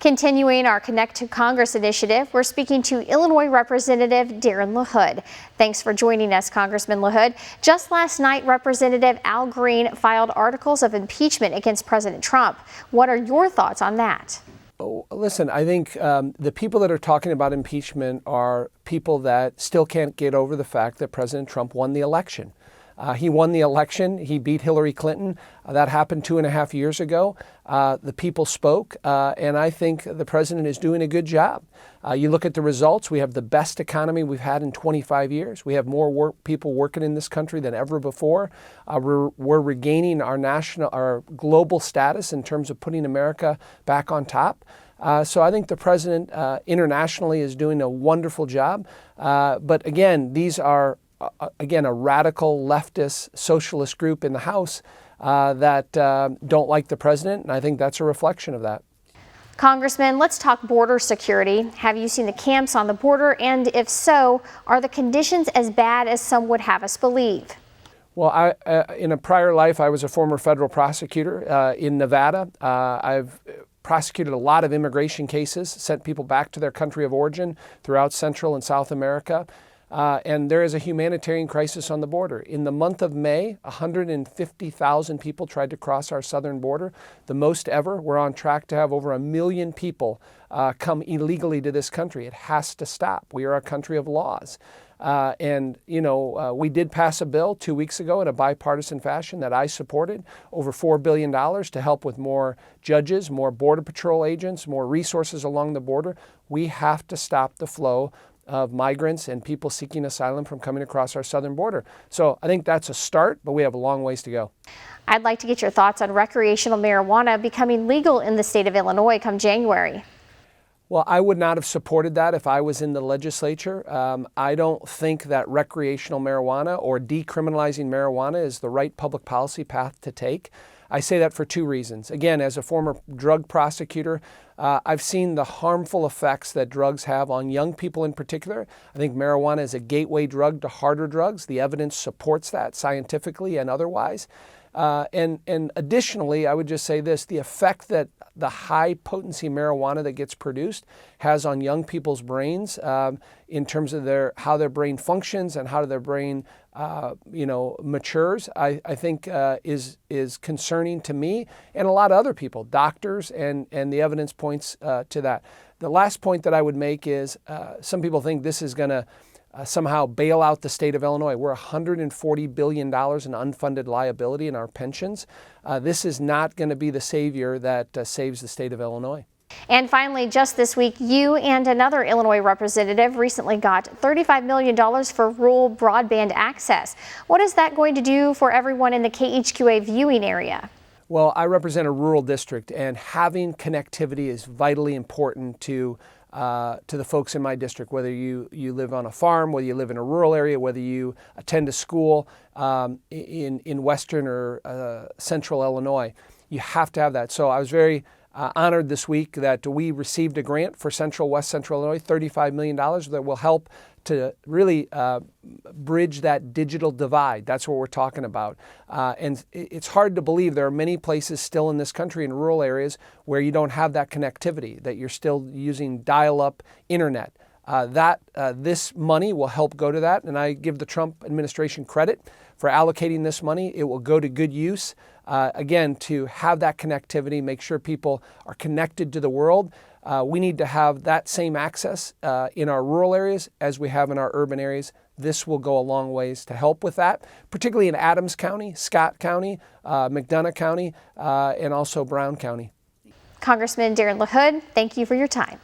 Continuing our Connect to Congress initiative, we're speaking to Illinois Representative Darin LaHood. Thanks for joining us, Congressman LaHood. Just last night, Representative Al Green filed articles of impeachment against President Trump. What are your thoughts on that? Oh, listen, I think the people that are talking about impeachment are people that still can't get over the fact that President Trump won the election. He won the election. He beat Hillary Clinton. That happened 2.5 years ago. The people spoke, and I think the president is doing a good job. You look at the results. We have the best economy we've had in 25 years. We have more people working in this country than ever before. We're regaining our global status in terms of putting America back on top. So I think the president internationally is doing a wonderful job. But again, these are a radical leftist socialist group in the House that don't like the president, and I think that's a reflection of that. Congressman, let's talk border security. Have you seen the camps on the border? And if so, are the conditions as bad as some would have us believe? Well, in a prior life, I was a former federal prosecutor in Nevada. I've prosecuted a lot of immigration cases, sent people back to their country of origin throughout Central and South America. And there is a humanitarian crisis on the border. In the month of May, 150,000 people tried to cross our southern border, the most ever. We're on track to have over 1 million people come illegally to this country. It has to stop. We are a country of laws. We did pass a bill 2 weeks ago in a bipartisan fashion that I supported, over $4 billion to help with more judges, more Border Patrol agents, more resources along the border. We have to stop the flow of migrants and people seeking asylum from coming across our southern border. So I think that's a start, but we have a long ways to go. I'd like to get your thoughts on recreational marijuana becoming legal in the state of Illinois come January. Well, I would not have supported that if I was in the legislature. I don't think that recreational marijuana or decriminalizing marijuana is the right public policy path to take. I say that for two reasons. Again, as a former drug prosecutor, I've seen the harmful effects that drugs have on young people in particular. I think marijuana is a gateway drug to harder drugs. The evidence supports that scientifically and otherwise. And additionally, I would just say this, the effect that the high potency marijuana that gets produced has on young people's brains in terms of how their brain functions and how their brain matures, I think is concerning to me and a lot of other people, doctors, and the evidence points to that. The last point that I would make is some people think this is going to somehow bail out the state of Illinois. We're $140 billion in unfunded liability in our pensions. This is not going to be the savior that saves the state of Illinois. And finally, just this week, you and another Illinois representative recently got $35 million for rural broadband access. What is that going to do for everyone in the KHQA viewing area? Well, I represent a rural district, and having connectivity is vitally important to the folks in my district, whether you live on a farm, whether you live in a rural area, whether you attend a school in western or central Illinois. You have to have that. So I was very honored this week that we received a grant for West Central Illinois, $35 million that will help to really bridge that digital divide. That's what we're talking about. And it's hard to believe there are many places still in this country in rural areas where you don't have that connectivity, that you're still using dial-up internet. This money will help go to that, and I give the Trump administration credit for allocating this money. It will go to good use, again, to have that connectivity, make sure people are connected to the world. We need to have that same access in our rural areas as we have in our urban areas. This will go a long ways to help with that, particularly in Adams County, Scott County, McDonough County, and also Brown County. Congressman Darin LaHood, thank you for your time.